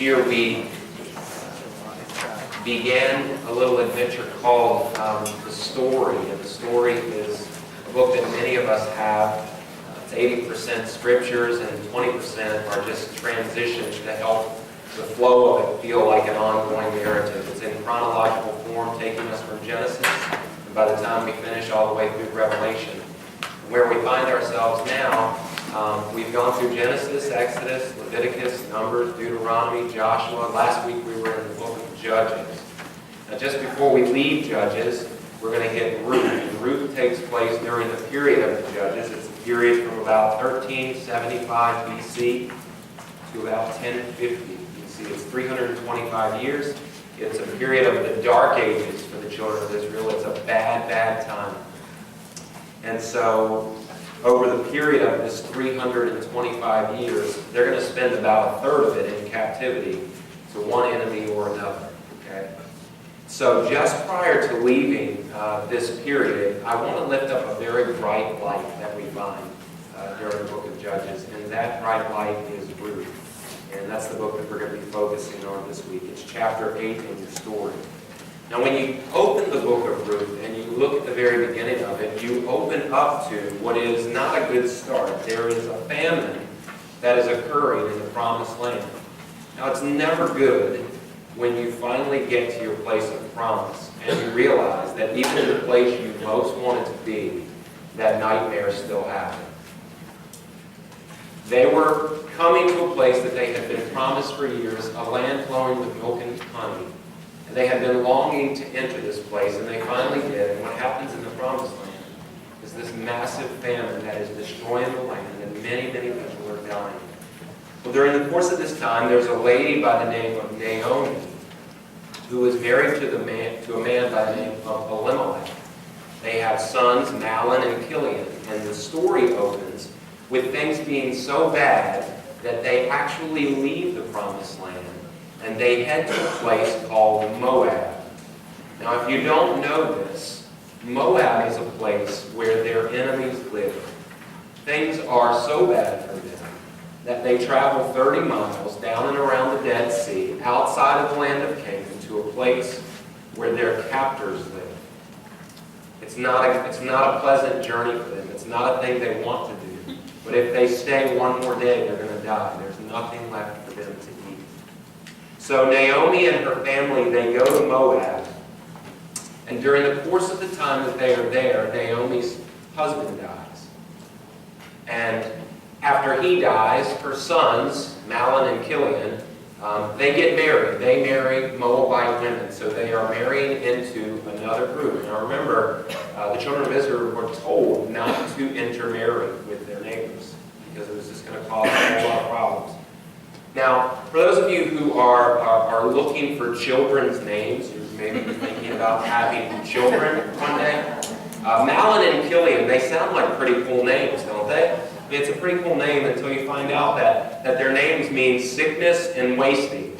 This year we began a little adventure called The Story. And The Story is a book that many of us have. It's 80% scriptures and 20% are just transitions to help the flow of it feel like an ongoing narrative. It's in chronological form, taking us from Genesis, and by the time we finish, all the way through Revelation. Where we find ourselves now, we've gone through Genesis, Exodus, Leviticus, Numbers, Deuteronomy, Joshua. Last week we were in the book of Judges. Now just before we leave Judges, we're going to hit Ruth. And Ruth takes place during the period of the Judges. It's a period from about 1375 BC to about 1050 BC. It's 325 years. It's a period of the dark ages for the children of Israel. It's a bad, bad time. And so, over the period of this 325 years, they're going to spend about a third of it in captivity to one enemy or another. Okay? So, just prior to leaving this period, I want to lift up a very bright light that we find during the book of Judges, and that bright light is Ruth. And that's the book that we're going to be focusing on this week. It's chapter 8 in your story. Now, when you open the book of Ruth and you look at the very beginning of it, you open up to what is not a good start. There is a famine that is occurring in the Promised Land. Now, it's never good when you finally get to your place of promise and you realize that even in the place you most wanted to be, that nightmare still happened. They were coming to a place that they had been promised for years, a land flowing with milk and honey. And they had been longing to enter this place, and they finally did. And what happens in the Promised Land is this massive famine that is destroying the land, and many, many people are dying. Well, during the course of this time, there's a lady by the name of Naomi who was married to a man by the name of Elimelech. They have sons, Mahlon and Chilion, and the story opens with things being so bad that they actually leave the Promised Land and they head to a place called Moab. Now, if you don't know this, Moab is a place where their enemies live. Things are so bad for them that they travel 30 miles down and around the Dead Sea, outside of the land of Canaan, to a place where their captors live. It's not a pleasant journey for them. It's not a thing they want to do. But if they stay one more day, they're going to die. There's nothing left for them to eat. So Naomi and her family, they go to Moab. And during the course of the time that they are there, Naomi's husband dies. And after he dies, her sons, Mahlon and Chilion, they get married. They marry Moabite women. So they are marrying into another group. Now remember, the children of Israel were told not to intermarry with their neighbors because it was just going to cause a whole lot of problems. Now, for those of you who are looking for children's names, you may be thinking about having children one day, Mahlon and Chilion, they sound like pretty cool names, don't they? I mean, it's a pretty cool name until you find out that their names mean sickness and wasting.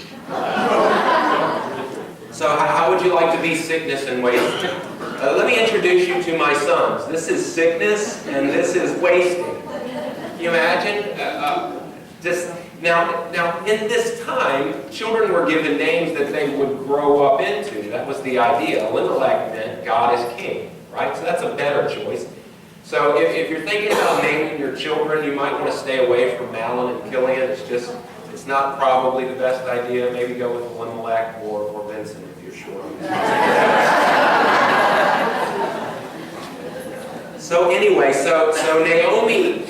So how would you like to be sickness and wasting? Let me introduce you to my sons. This is sickness and this is wasting. Can you imagine? Now, in this time, children were given names that they would grow up into. That was the idea. Elimelech meant God is king, right? So that's a better choice. So if you're thinking about naming your children, you might want to stay away from Mahlon and Chilion. It's not probably the best idea. Maybe go with Elimelech or Vincent if you're sure. So anyway, so Naomi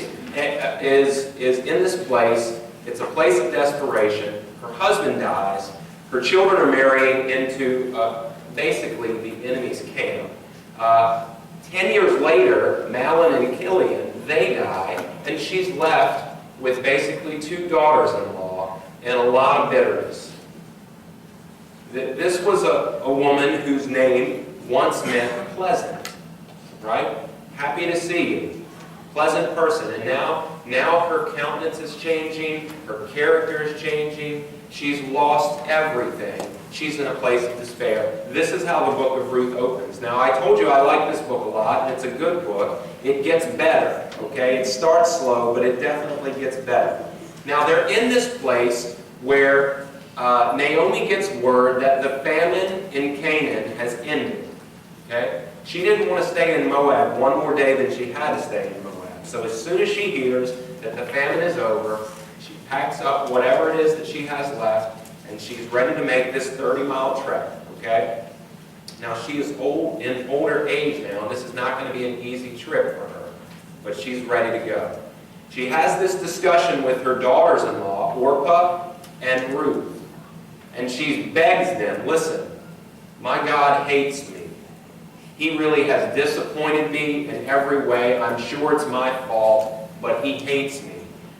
is in this place. It's a place of desperation. Her husband dies. Her children are marrying into basically the enemy's camp. 10 years later, Mahlon and Chilion, they die, and she's left with basically 2 daughters-in-law and a lot of bitterness. This was a woman whose name once meant pleasant, right? Happy to see you. Pleasant person. And now her countenance is changing, her character is changing, she's lost everything. She's in a place of despair. This is how the book of Ruth opens. Now, I told you I like this book a lot, and it's a good book. It gets better, okay? It starts slow, but it definitely gets better. Now, they're in this place where Naomi gets word that the famine in Canaan has ended. Okay? She didn't want to stay in Moab one more day than she had to stay in Moab. So as soon as she hears that the famine is over, she packs up whatever it is that she has left, and she's ready to make this 30-mile trek. Okay? Now she is in older age now, and this is not going to be an easy trip for her, but she's ready to go. She has this discussion with her daughters-in-law, Orpah and Ruth. And she begs them, listen, my God hates me. He really has disappointed me in every way. I'm sure it's my fault, but he hates me.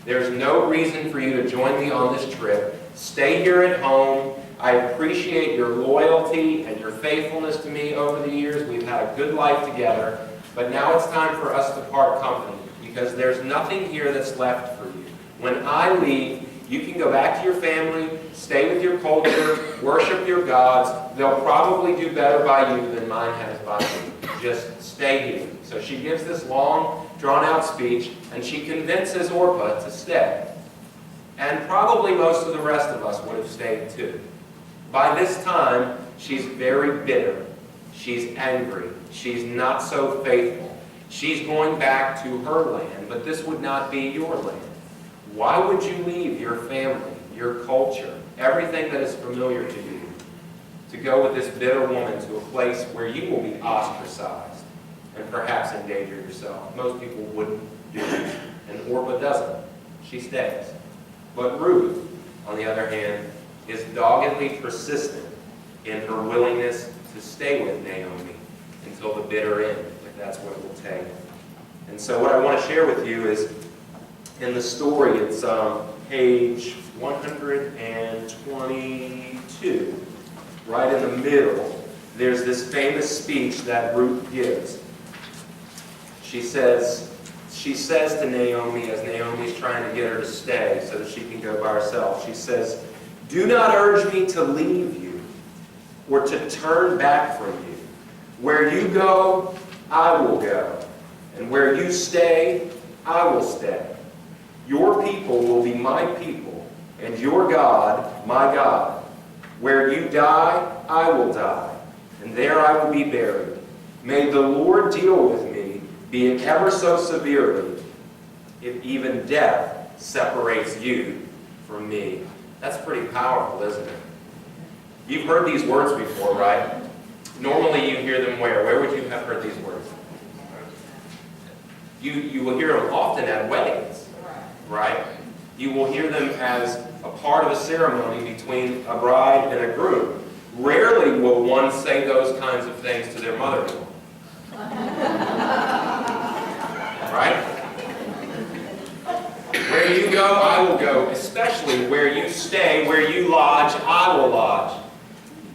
There's no reason for you to join me on this trip. Stay here at home. I appreciate your loyalty and your faithfulness to me over the years. We've had a good life together, but now it's time for us to part company because there's nothing here that's left for you. When I leave, you can go back to your family, stay with your culture, worship your gods. They'll probably do better by you than mine has by you. Just stay here. So she gives this long, drawn-out speech, and she convinces Orpah to stay. And probably most of the rest of us would have stayed too. By this time, she's very bitter. She's angry. She's not so faithful. She's going back to her land, but this would not be your land. Why would you leave your family, your culture, everything that is familiar to you, to go with this bitter woman to a place where you will be ostracized and perhaps endanger yourself? Most people wouldn't do it, and Orpah doesn't. She stays. But Ruth, on the other hand, is doggedly persistent in her willingness to stay with Naomi until the bitter end, if that's what it will take. And so what I want to share with you is, in the story, it's page 122, right in the middle. There's this famous speech that Ruth gives. She says to Naomi, as Naomi's trying to get her to stay so that she can go by herself, she says, "Do not urge me to leave you or to turn back from you. Where you go, I will go, and where you stay, I will stay. Your people will be my people, and your God, my God. Where you die, I will die, and there I will be buried. May the Lord deal with me, be it ever so severely, if even death separates you from me." That's pretty powerful, isn't it? You've heard these words before, right? Normally you hear them where? Where would you have heard these words? You will hear them often at weddings, right? You will hear them as a part of a ceremony between a bride and a groom. Rarely will one say those kinds of things to their mother-in-law. Right? Where you go, I will go. Especially where you stay, where you lodge, I will lodge.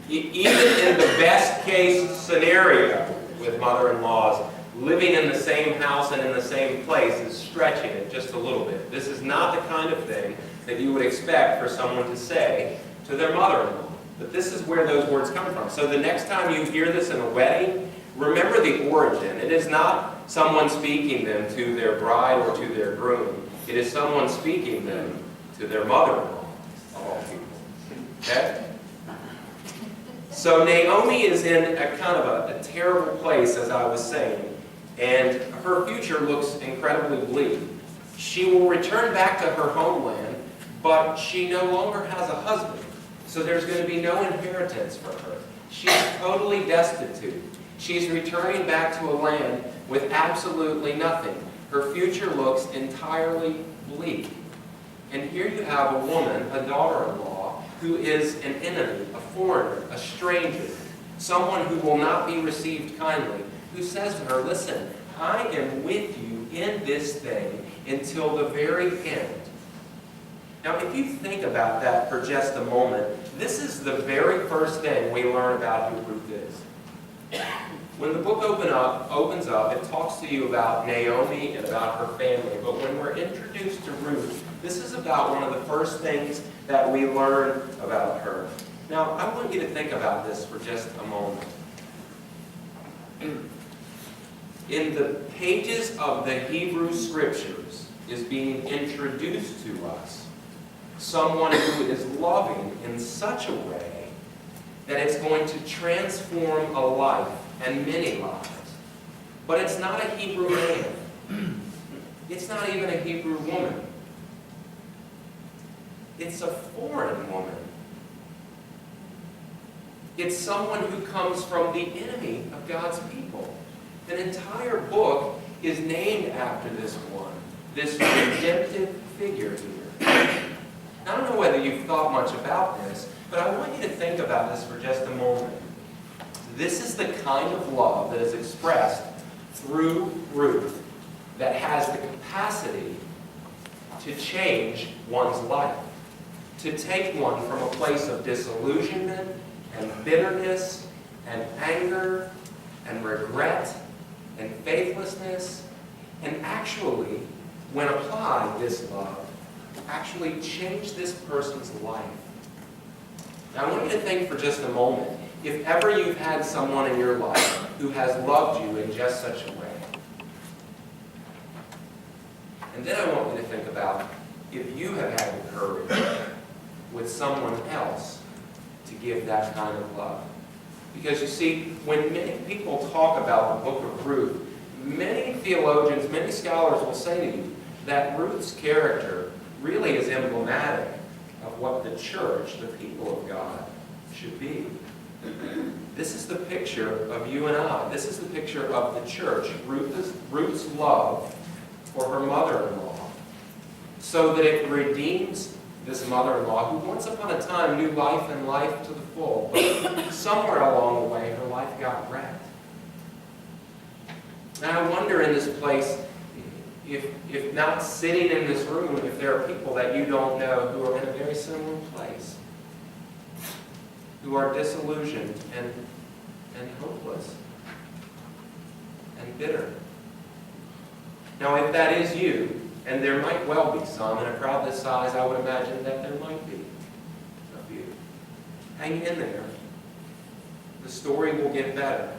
Even in the best case scenario with mother-in-laws, living in the same house and in the same place is stretching it just a little bit. This is not the kind of thing that you would expect for someone to say to their mother-in-law. But this is where those words come from. So the next time you hear this in a wedding, remember the origin. It is not someone speaking them to their bride or to their groom. It is someone speaking them to their mother-in-law, of all people. Okay? So Naomi is in a kind of a terrible place, as I was saying, and her future looks incredibly bleak. She will return back to her homeland, but she no longer has a husband. So there's going to be no inheritance for her. She's totally destitute. She's returning back to a land with absolutely nothing. Her future looks entirely bleak. And here you have a woman, a daughter-in-law, who is an enemy, a foreigner, a stranger, someone who will not be received kindly, who says to her, listen, I am with you in this thing until the very end. Now, if you think about that for just a moment, this is the very first thing we learn about who Ruth is. When the book opens up, it talks to you about Naomi and about her family. But when we're introduced to Ruth, this is about one of the first things that we learn about her. Now, I want you to think about this for just a moment. In the pages of the Hebrew Scriptures is being introduced to us someone who is loving in such a way that it's going to transform a life and many lives. But it's not a Hebrew man. It's not even a Hebrew woman. It's a foreign woman. It's someone who comes from the enemy of God's people. An entire book is named after this one, this redemptive figure here. I don't know whether you've thought much about this, but I want you to think about this for just a moment. This is the kind of love that is expressed through Ruth that has the capacity to change one's life, to take one from a place of disillusionment and bitterness and anger and regret and faithlessness, and actually, when applied, this love, actually change this person's life. Now I want you to think for just a moment, if ever you've had someone in your life who has loved you in just such a way. And then I want you to think about if you have had the courage with someone else to give that kind of love. Because you see, when many people talk about the book of Ruth, many theologians, many scholars will say to you that Ruth's character really is emblematic of what the church, the people of God, should be. This is the picture of you and I. This is the picture of the church. Ruth's love for her mother-in-law, so that it redeems this mother-in-law who once upon a time knew life and life to the full, but somewhere along the way her life got wrecked. And I wonder in this place, if not sitting in this room, if there are people that you don't know who are in a very similar place, who are disillusioned and hopeless and bitter. Now, if that is you, and there might well be some, in a crowd this size, I would imagine that there might be a few. Hang in there. The story will get better.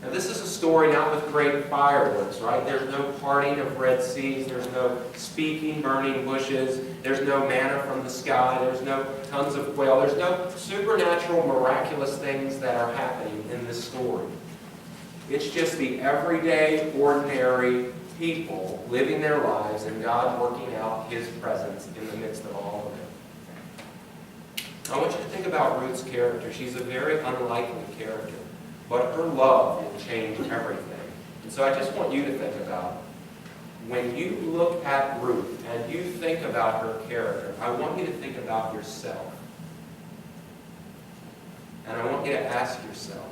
Now, this is a story not with great fireworks, right? There's no parting of Red Seas. There's no speaking burning bushes. There's no manna from the sky. There's no tons of quail. There's no supernatural, miraculous things that are happening in this story. It's just the everyday, ordinary people living their lives and God working out His presence in the midst of all of it. I want you to think about Ruth's character. She's a very unlikely character, but her love will change everything. And so I just want you to think about, when you look at Ruth and you think about her character, I want you to think about yourself. And I want you to ask yourself,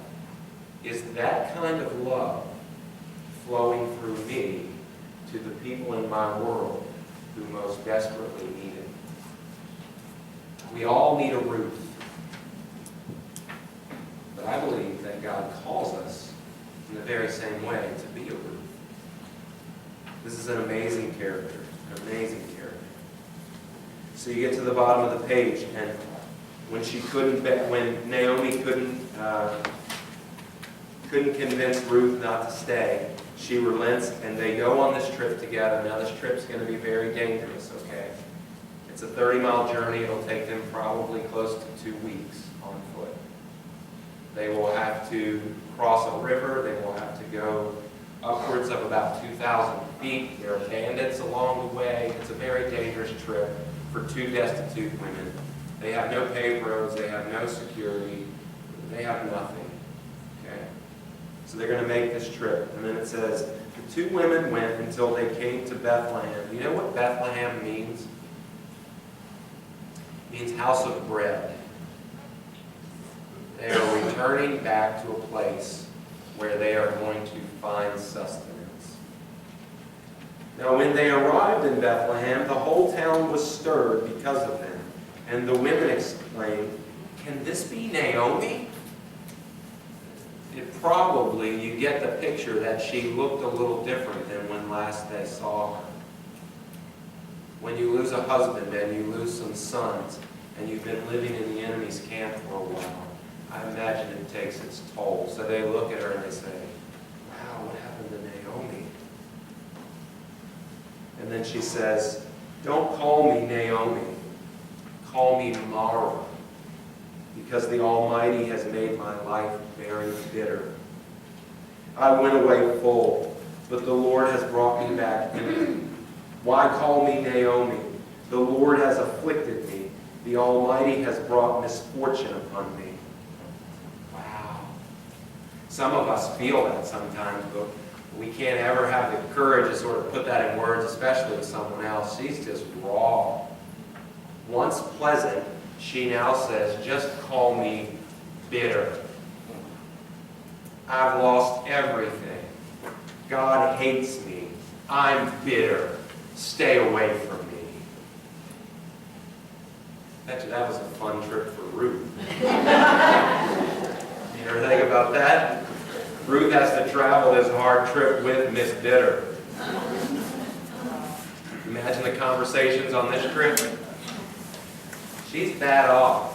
is that kind of love flowing through me to the people in my world who most desperately need it? We all need a Ruth. But I believe that God calls us in the very same way to be a Ruth. This is an amazing character, an amazing character. So you get to the bottom of the page, and when Naomi couldn't convince Ruth not to stay, she relents, and they go on this trip together. Now this trip's going to be very dangerous, okay? It's a 30-mile journey. It'll take them probably close to 2 weeks on foot. They will have to cross a river. They will have to go upwards of about 2,000 feet. There are bandits along the way. It's a very dangerous trip for two destitute women. They have no paved roads. They have no security. They have nothing. Okay? So they're going to make this trip. And then it says, the two women went until they came to Bethlehem. You know what Bethlehem means? It means house of bread. They are returning back to a place where they are going to find sustenance. Now when they arrived in Bethlehem, the whole town was stirred because of them. And the women exclaimed, "Can this be Naomi?" You get the picture that she looked a little different than when last they saw her. When you lose a husband and you lose some sons, and you've been living in the enemy's camp for a while, I imagine it takes its toll. So they look at her and they say, "Wow, what happened to Naomi?" And then she says, Don't call me Naomi. Call me Mara, because the Almighty has made my life very bitter. I went away full, but the Lord has brought me back empty. Why call me Naomi? The Lord has afflicted me. The Almighty has brought misfortune upon me. Wow. Some of us feel that sometimes, but we can't ever have the courage to sort of put that in words, especially with someone else. She's just raw. Once pleasant, she now says, just call me bitter. I've lost everything. God hates me. I'm bitter. Stay away from me. Actually, that was a fun trip for Ruth. You ever think about that? Ruth has to travel this hard trip with Miss Bitter. Imagine the conversations on this trip. She's bad off.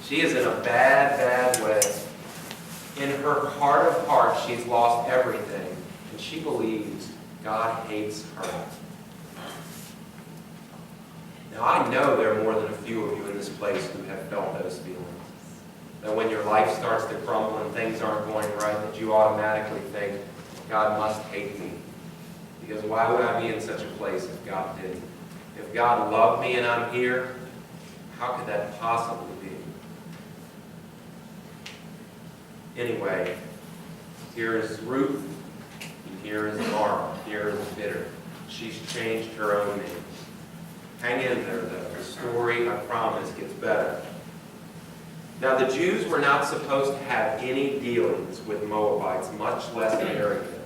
She is in a bad, bad way. In her heart of hearts, she's lost everything, and she believes God hates her. Now, I know there are more than a few of you in this place who have felt those feelings. That when your life starts to crumble and things aren't going right, that you automatically think, God must hate me. Because why would I be in such a place if God didn't? If God loved me and I'm here, how could that possibly be? Anyway, here is Ruth, and here is Mara, here is Bitter. She's changed her own name. Hang in there, though. The story, I promise, gets better. Now, the Jews were not supposed to have any dealings with Moabites, much less marry them.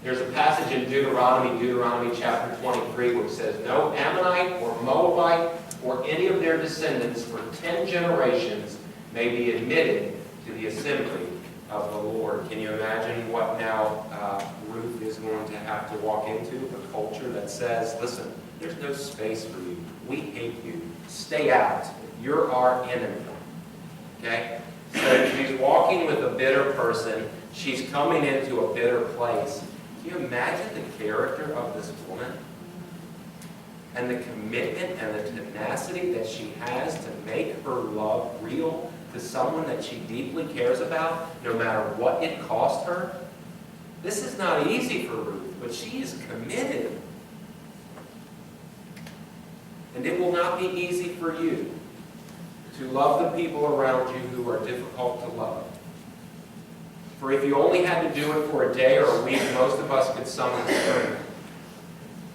There's a passage in Deuteronomy chapter 23, which says, no Ammonite or Moabite or any of their descendants for 10 generations may be admitted to the assembly of the Lord. Can you imagine what now Ruth is going to have to walk into? A culture that says, listen, there's no space for you. We hate you. Stay out. You're our enemy. Okay? So she's walking with a bitter person. She's coming into a bitter place. Can you imagine the character of this woman? And the commitment and the tenacity that she has to make her love real to someone that she deeply cares about, no matter what it cost her. This is not easy for Ruth, but she is committed. And it will not be easy for you to love the people around you who are difficult to love. For if you only had to do it for a day or a week, most of us could summon strength.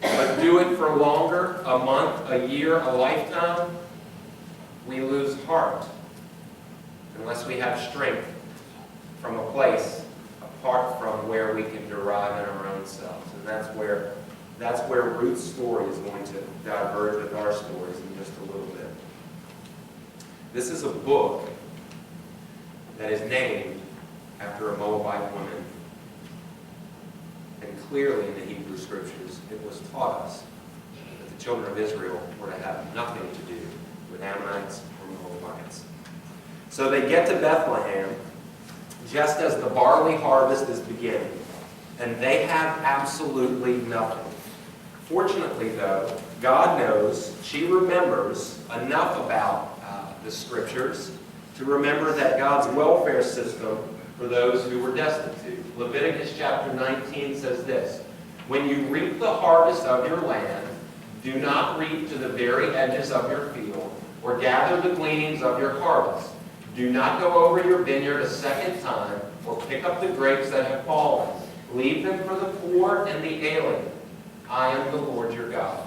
But do it for longer, a month, a year, a lifetime, we lose heart. Unless we have strength from a place apart from where we can derive in our own selves. And that's where Ruth's story is going to diverge with our stories in just a little bit. This is a book that is named after a Moabite woman. And clearly in the Hebrew Scriptures, it was taught us that the children of Israel were to have nothing to do with Ammonites or Moabites. So they get to Bethlehem just as the barley harvest is beginning, and they have absolutely nothing. Fortunately, though, God knows, she remembers enough about the Scriptures to remember that God's welfare system for those who were destitute. Leviticus chapter 19 says this, when you reap the harvest of your land, do not reap to the very edges of your field, or gather the gleanings of your harvest. Do not go over your vineyard a second time, or pick up the grapes that have fallen. Leave them for the poor and the alien. I am the Lord your God.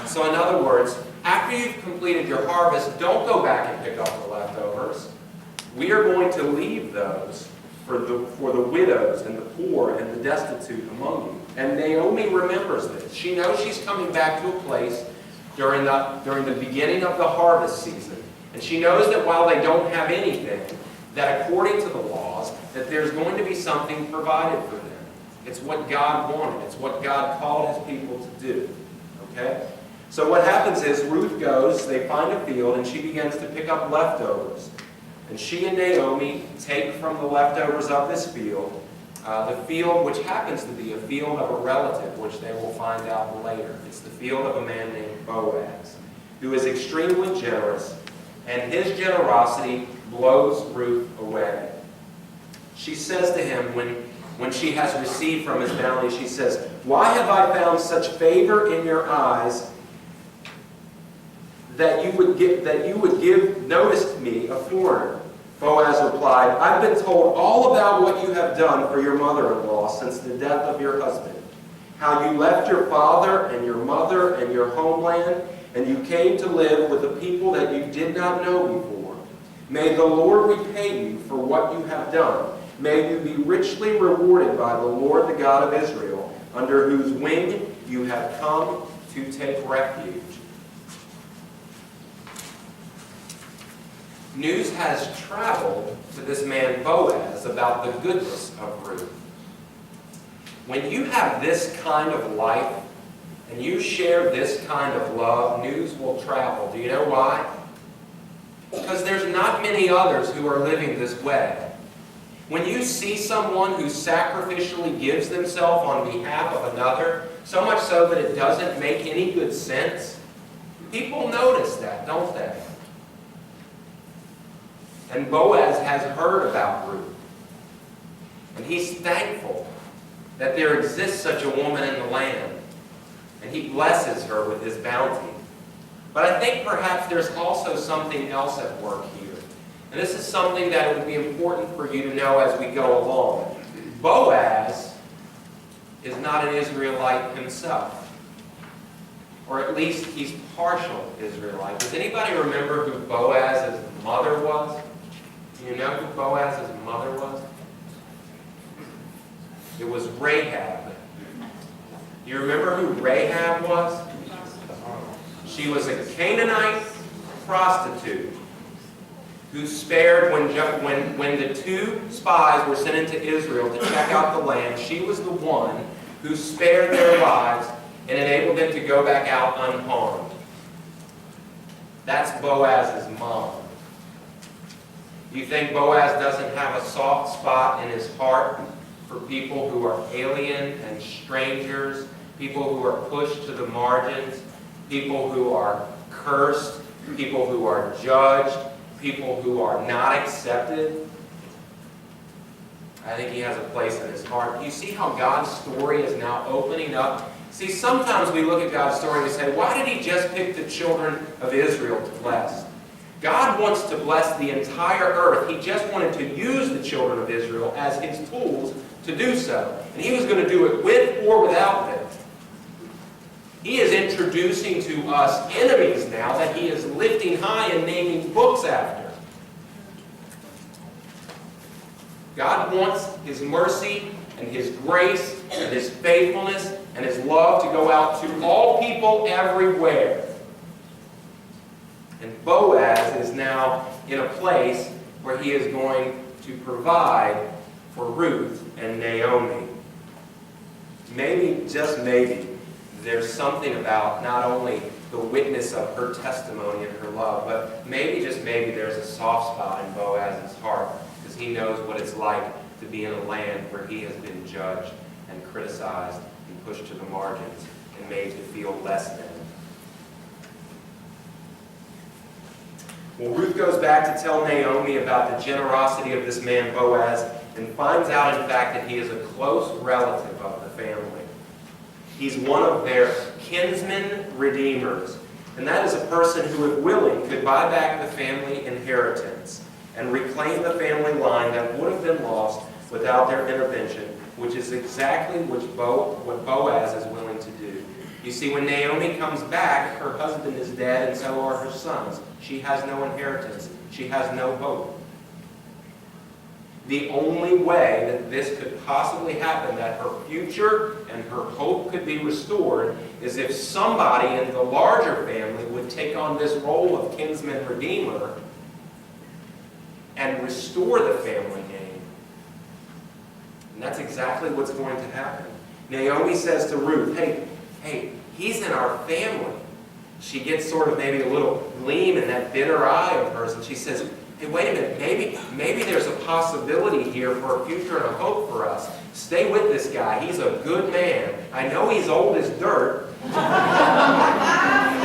So in other words, after you've completed your harvest, don't go back and pick up the leftovers. We are going to leave those for the widows and the poor and the destitute among you. And Naomi remembers this. She knows she's coming back to a place during the beginning of the harvest season. And she knows that while they don't have anything, that according to the laws, that there's going to be something provided for them. It's what God wanted. It's what God called His people to do. Okay? So what happens is Ruth goes, they find a field, and she begins to pick up leftovers. And she and Naomi take from the leftovers of this field the field which happens to be a field of a relative, which they will find out later. It's the field of a man named Boaz, who is extremely generous, and his generosity blows Ruth away. She says to him, when she has received from his bounty, she says, "Why have I found such favor in your eyes that you would give notice to me, a foreigner?" Boaz replied, "I've been told all about what you have done for your mother-in-law since the death of your husband, how you left your father and your mother and your homeland, and you came to live with a people that you did not know before. May the Lord repay you for what you have done. May you be richly rewarded by the Lord, the God of Israel, under whose wing you have come to take refuge." News has traveled to this man Boaz about the goodness of Ruth. When you have this kind of life and you share this kind of love, news will travel. Do you know why? Because there's not many others who are living this way. When you see someone who sacrificially gives themselves on behalf of another, so much so that it doesn't make any good sense, people notice that, don't they? And Boaz has heard about Ruth. And he's thankful that there exists such a woman in the land. And he blesses her with his bounty. But I think perhaps there's also something else at work here. And this is something that it would be important for you to know as we go along. Boaz is not an Israelite himself. Or at least he's partial Israelite. Does anybody remember who Boaz's mother was? Do you know who Boaz's mother was? It was Rahab. Do you remember who Rahab was? She was a Canaanite prostitute who spared when the two spies were sent into Israel to check out the land. She was the one who spared their lives and enabled them to go back out unharmed. That's Boaz's mom. You think Boaz doesn't have a soft spot in his heart for people who are alien and strangers, people who are pushed to the margins, people who are cursed, people who are judged, people who are not accepted? I think he has a place in his heart. You see how God's story is now opening up? See, sometimes we look at God's story and we say, why did he just pick the children of Israel to bless? God wants to bless the entire earth. He just wanted to use the children of Israel as his tools to do so. And he was going to do it with or without them. He is introducing to us enemies now that he is lifting high and naming books after. God wants his mercy and his grace and his faithfulness and his love to go out to all people everywhere. And Boaz is now in a place where he is going to provide for Ruth and Naomi. Maybe, just maybe, there's something about not only the witness of her testimony and her love, but maybe, just maybe, there's a soft spot in Boaz's heart because he knows what it's like to be in a land where he has been judged and criticized and pushed to the margins and made to feel less than. Well, Ruth goes back to tell Naomi about the generosity of this man Boaz and finds out, in fact, that he is a close relative of the family. He's one of their kinsman redeemers. And that is a person who, if willing, could buy back the family inheritance and reclaim the family line that would have been lost without their intervention, which is exactly what Boaz is willing to do. You see, when Naomi comes back, her husband is dead and so are her sons. She has no inheritance. She has no hope. The only way that this could possibly happen, that her future and her hope could be restored, is if somebody in the larger family would take on this role of kinsman redeemer and restore the family name. And that's exactly what's going to happen. Naomi says to Ruth, hey, he's in our family. She gets sort of maybe a little gleam in that bitter eye of hers, and she says, hey, wait a minute, maybe there's a possibility here for a future and a hope for us. Stay with this guy. He's a good man. I know he's old as dirt. And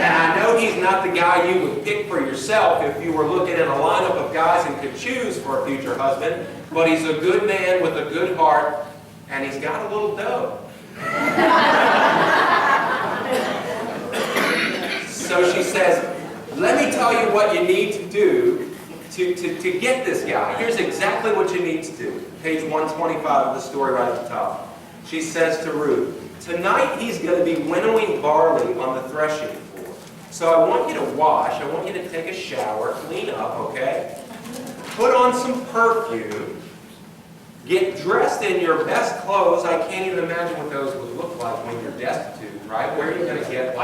I know he's not the guy you would pick for yourself if you were looking at a lineup of guys and could choose for a future husband. But he's a good man with a good heart, and he's got a little dough. So she says, let me tell you what you need to do to get this guy. Here's exactly what you need to do. Page 125 of the story right at the top. She says to Ruth, tonight he's going to be winnowing barley on the threshing floor. So I want you to wash, I want you to take a shower, clean up, okay? Put on some perfume, get dressed in your best clothes. I can't even imagine what those would look like when you're destitute, right? Where are you going to get,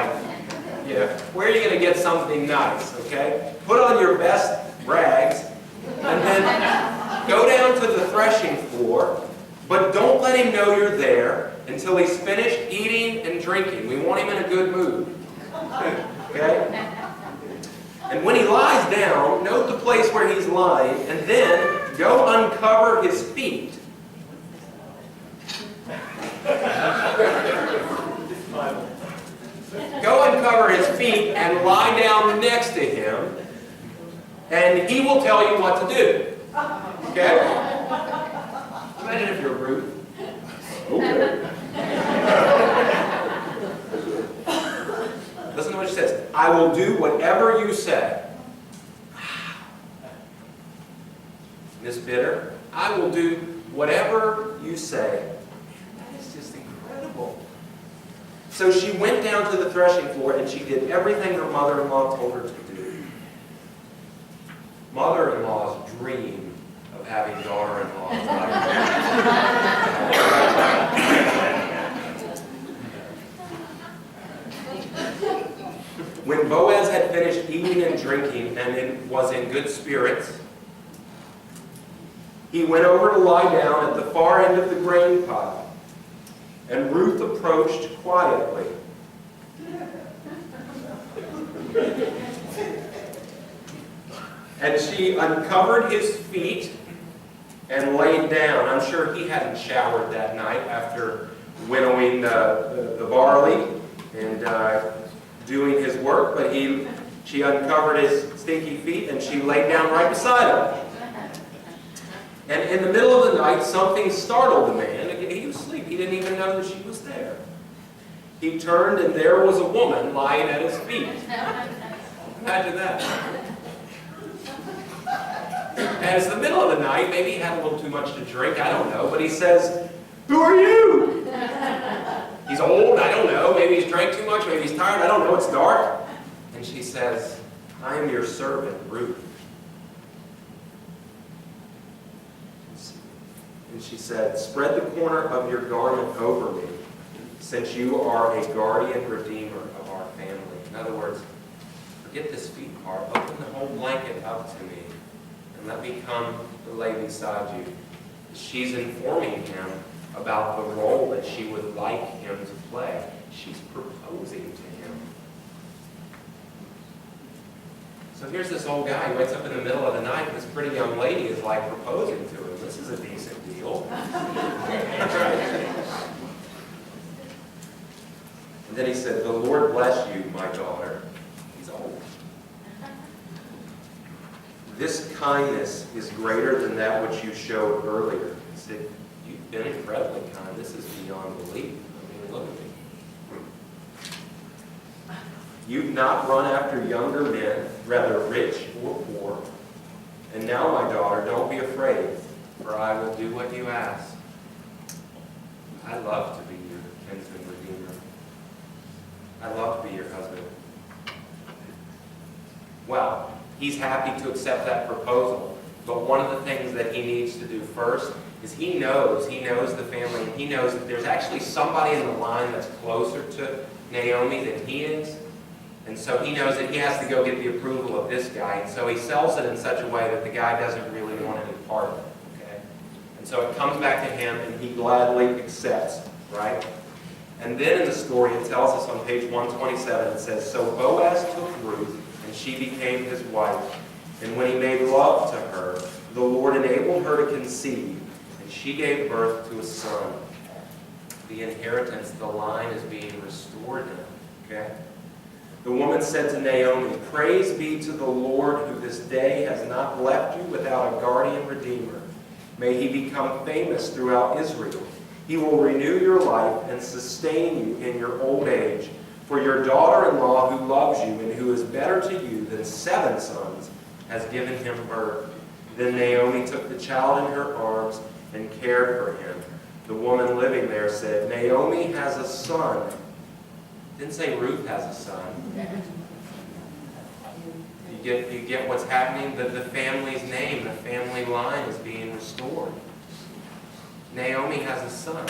where are you going to get something nice, okay? Put on your best rags, and then go down to the threshing floor, but don't let him know you're there until he's finished eating and drinking. We want him in a good mood. Okay? And when he lies down, note the place where he's lying, and then go uncover his feet. Go uncover his feet and lie down next to him, and he will tell you what to do. Okay? Imagine if you're Ruth. Okay. Listen to what she says. I will do whatever you say. Miss Bitter, I will do whatever you say. That is just incredible. So she went down to the threshing floor and she did everything her mother-in-law told her to do. Mother-in-laws dream of having daughter-in-laws like that. When Boaz had finished eating and drinking and was in good spirits, he went over to lie down at the far end of the grain pile. And Ruth approached quietly. And she uncovered his feet and laid down. I'm sure he hadn't showered that night after winnowing the barley and doing his work, but she uncovered his stinky feet and she laid down right beside him. And in the middle of the night, something startled the man. He was asleep. He didn't even know that she was there. He turned, and there was a woman lying at his feet. Imagine that. And it's the middle of the night. Maybe he had a little too much to drink. I don't know. But he says, "Who are you?" He's old. I don't know. Maybe he's drank too much. Maybe he's tired. I don't know. It's dark. And she says, "I am your servant, Ruth." And she said, "Spread the corner of your garment over me, since you are a guardian redeemer of our family." In other words, forget this feet part. Open the whole blanket up to me, and let me come to lay beside you. She's informing him about the role that she would like him to play. She's proposing to him. So here's this old guy who wakes up in the middle of the night, and this pretty young lady is like proposing to him. This is a decent deal. And then he said, "The Lord bless you, my daughter." He's old. "This kindness is greater than that which you showed earlier." He said, "You've been incredibly kind. This is beyond belief. I mean, look at me. You've not run after younger men, whether rich or poor. And now, my daughter, don't be afraid, for I will do what you ask. I love to be your kinsman redeemer. I love to be your husband." Well, he's happy to accept that proposal. But one of the things that he needs to do first is he knows the family, and he knows that there's actually somebody in the line that's closer to Naomi than he is. And so he knows that he has to go get the approval of this guy. And so he sells it in such a way that the guy doesn't really want any part of it. Okay? And so it comes back to him, and he gladly accepts, right? And then in the story, it tells us on page 127, it says, "So Boaz took Ruth, and she became his wife. And when he made love to her, the Lord enabled her to conceive, and she gave birth to a son. The inheritance, the line is being restored now. Okay? The woman said to Naomi, "Praise be to the Lord, who this day has not left you without a guardian redeemer. May he become famous throughout Israel. He will renew your life and sustain you in your old age. For your daughter-in-law, who loves you and who is better to you than 7 sons, has given him birth." Then Naomi took the child in her arms and cared for him. The woman living there said, "Naomi has a son." Didn't say Ruth has a son. You get what's happening? The family's name, the family line is being restored. Naomi has a son.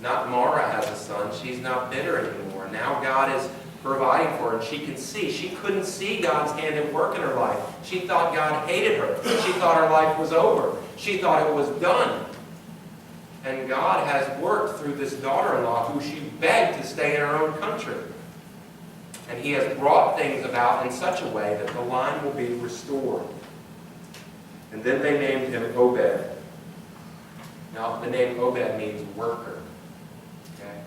Not Mara has a son. She's not bitter anymore. Now God is providing for her, and she can see. She couldn't see God's hand at work in her life. She thought God hated her. She thought her life was over. She thought it was done. And God has worked through this daughter-in-law who she begged to stay in her own country. And he has brought things about in such a way that the line will be restored. And then they named him Obed. Now, the name Obed means worker. Okay?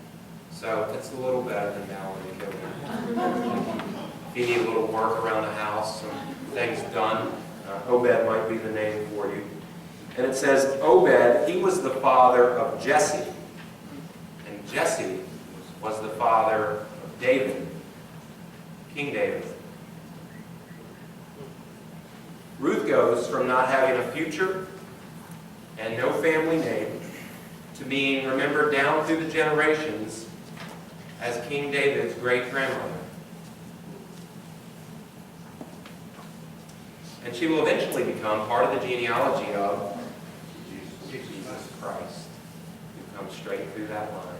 So it's a little better than Mallory. If you need a little work around the house, some things done, Obed might be the name for you. And it says, Obed, he was the father of Jesse. And Jesse was the father of David, King David. Ruth goes from not having a future and no family name to being remembered down through the generations as King David's great-grandmother. And she will eventually become part of the genealogy of Jesus Christ, who comes straight through that line.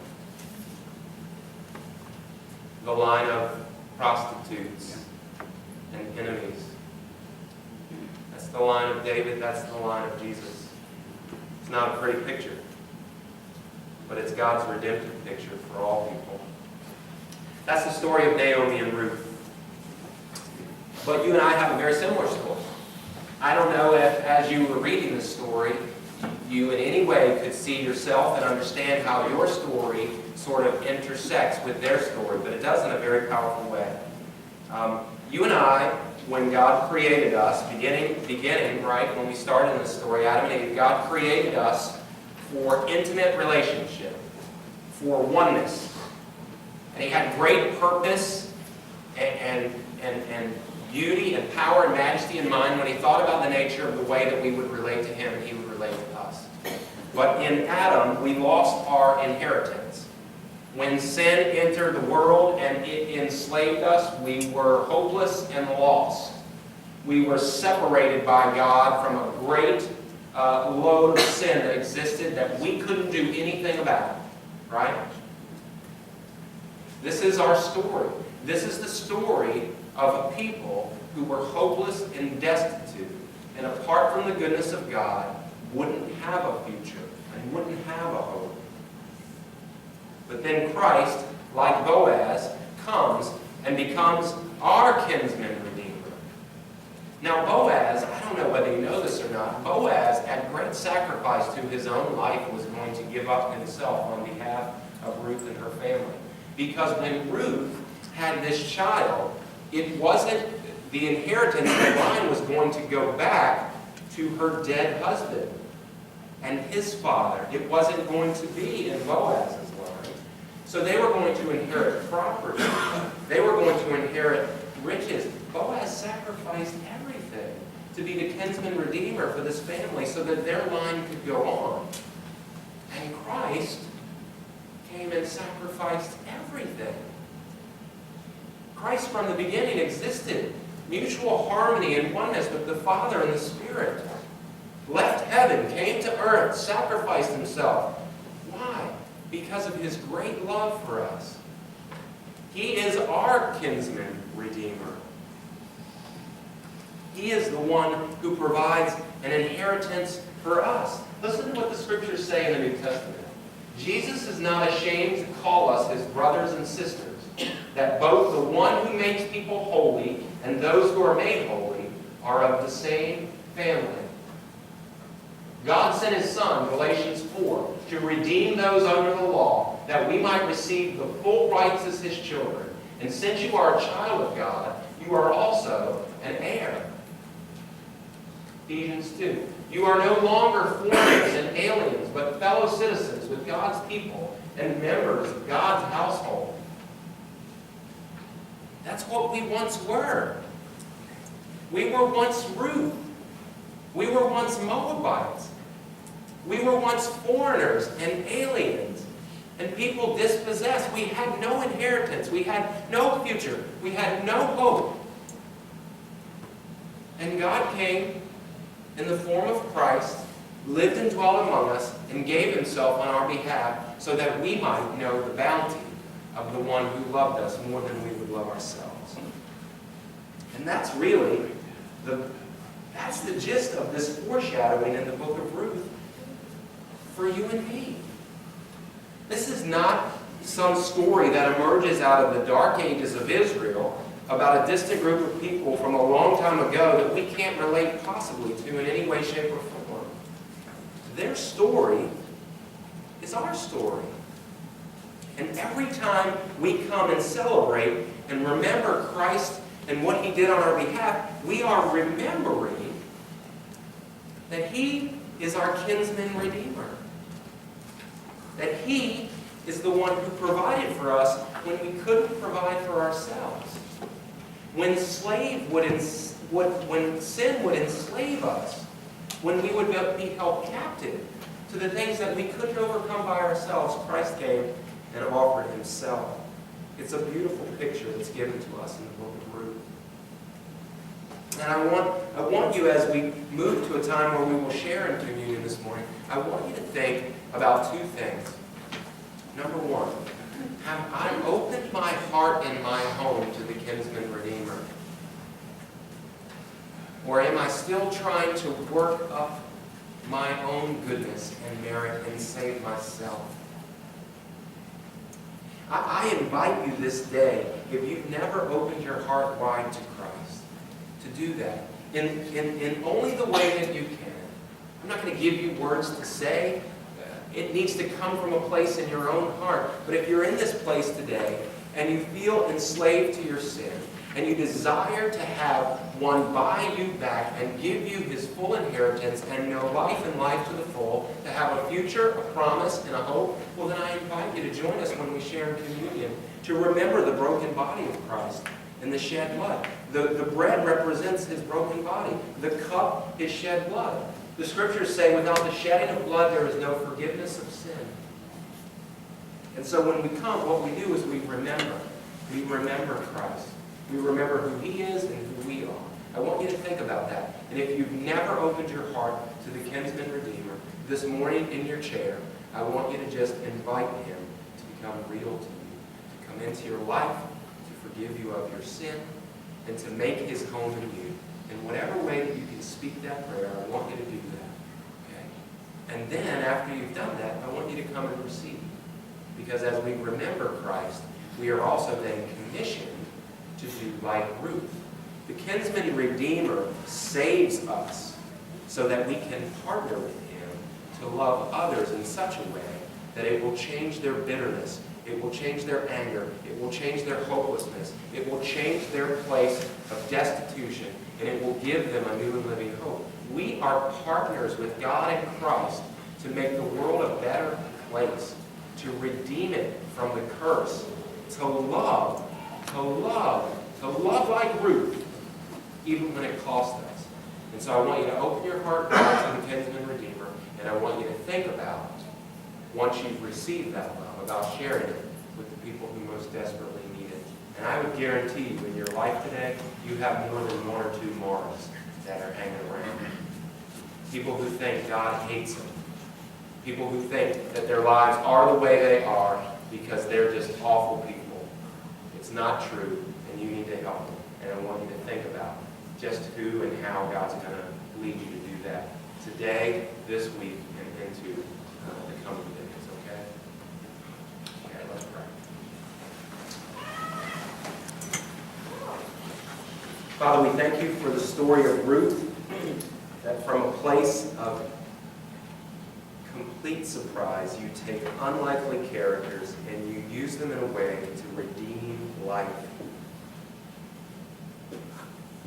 The line of prostitutes and enemies. That's the line of David, that's the line of Jesus. It's not a pretty picture, but it's God's redemptive picture for all people. That's the story of Naomi and Ruth. But you and I have a very similar story. I don't know if, as you were reading this story, you in any way could see yourself and understand how your story sort of intersects with their story, but it does in a very powerful way. You and I, when God created us, beginning right, when we started in this story, Adam and Eve, God created us for intimate relationship, for oneness. And He had great purpose and beauty and power and majesty in mind when He thought about the nature of the way that we would relate to Him and He would relate to us. But in Adam, we lost our inheritance. When sin entered the world and it enslaved us, we were hopeless and lost. We were separated by God from a great load of sin that existed that we couldn't do anything about. Right? This is our story. This is the story of a people who were hopeless and destitute, and apart from the goodness of God, wouldn't have a future and wouldn't have a hope. But then Christ, like Boaz, comes and becomes our kinsman redeemer. Now Boaz, I don't know whether you know this or not, Boaz, at great sacrifice to his own life, was going to give up himself on behalf of Ruth and her family. Because when Ruth had this child, it wasn't the inheritance, the line was going to go back to her dead husband and his father. It wasn't going to be in Boaz's line. So they were going to inherit property. They were going to inherit riches. Boaz sacrificed everything to be the kinsman redeemer for this family so that their line could go on. And Christ came and sacrificed everything. Christ from the beginning existed. Mutual harmony and oneness with the Father and the Spirit. Left heaven, came to earth, sacrificed Himself. Why? Because of His great love for us. He is our kinsman redeemer. He is the one who provides an inheritance for us. Listen to what the Scriptures say in the New Testament. Jesus is not ashamed to call us His brothers and sisters, that both the one who makes people holy and those who are made holy are of the same family. God sent His Son, Galatians 4, to redeem those under the law, that we might receive the full rights as His children. And since you are a child of God, you are also an heir. Ephesians 2. You are no longer foreigners and aliens, but fellow citizens with God's people and members of God's household. That's what we once were. We were once Ruth. We were once Moabites. We were once foreigners and aliens and people dispossessed. We had no inheritance. We had no future. We had no hope. And God came in the form of Christ, lived and dwelt among us, and gave Himself on our behalf so that we might know the bounty of the one who loved us more than we would love ourselves. And that's really that's the gist of this foreshadowing in the book of Ruth for you and me. This is not some story that emerges out of the dark ages of Israel about a distant group of people from a long time ago that we can't relate possibly to in any way, shape, or form. Their story is our story. And every time we come and celebrate and remember Christ and what He did on our behalf, we are remembering that He is our kinsman redeemer. That He is the one who provided for us when we couldn't provide for ourselves. When sin would enslave us, when we would be held captive to the things that we couldn't overcome by ourselves, Christ came and offered Himself. It's a beautiful picture that's given to us in the book of Ruth. And I want you, as we move to a time where we will share in communion this morning, I want you to think about two things. Number one, have I opened my heart and my home to the kinsman redeemer? Or am I still trying to work up my own goodness and merit and save myself? I invite you this day, if you've never opened your heart wide to Christ, to do that in only the way that you can. I'm not going to give you words to say. It needs to come from a place in your own heart. But if you're in this place today and you feel enslaved to your sin and you desire to have one buy you back and give you His full inheritance and know life and life to the full, to have a future, a promise, and a hope, well then I invite you to join us when we share in communion to remember the broken body of Christ and the shed blood. The bread represents His broken body. The cup, His shed blood. The Scriptures say, without the shedding of blood, there is no forgiveness of sin. And so when we come, what we do is we remember. We remember Christ. We remember who He is and who we are. I want you to think about that. And if you've never opened your heart to the kinsman redeemer, this morning in your chair, I want you to just invite Him to become real to you, to come into your life, to forgive you of your sin, and to make His home in you. In whatever way that you can speak that prayer, I want you to do that. Okay? And then, after you've done that, I want you to come and receive. Because as we remember Christ, we are also then commissioned to do like Ruth. The kinsman redeemer saves us so that we can partner with Him to love others in such a way that it will change their bitterness, it will change their anger, it will change their hopelessness, it will change their place of destitution, and it will give them a new and living hope. We are partners with God and Christ to make the world a better place, to redeem it from the curse, to love like Ruth, even when it cost us. And so I want you to open your heart to the kinsman redeemer, and I want you to think about, once you've received that love, about sharing it with the people who most desperately need it. And I would guarantee you, in your life today, you have more than one or two Maras that are hanging around. People who think God hates them. People who think that their lives are the way they are because they're just awful people. It's not true, and you need to help them. And I want you to think about just who and how God's going to lead you to do that today, this week, and into the coming days, okay? Okay, let's pray. Father, we thank You for the story of Ruth, that from a place of complete surprise, you take unlikely characters and you use them in a way to redeem life.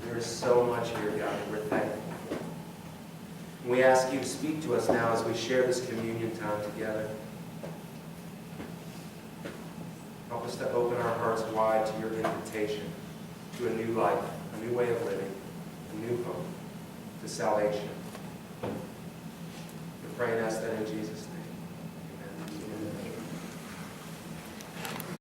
There is so much here, God, and we're thankful. And we ask you to speak to us now as we share this communion time together. Help us to open our hearts wide to your invitation to a new life, a new way of living, a new hope, to salvation. We pray and ask that in Jesus' name.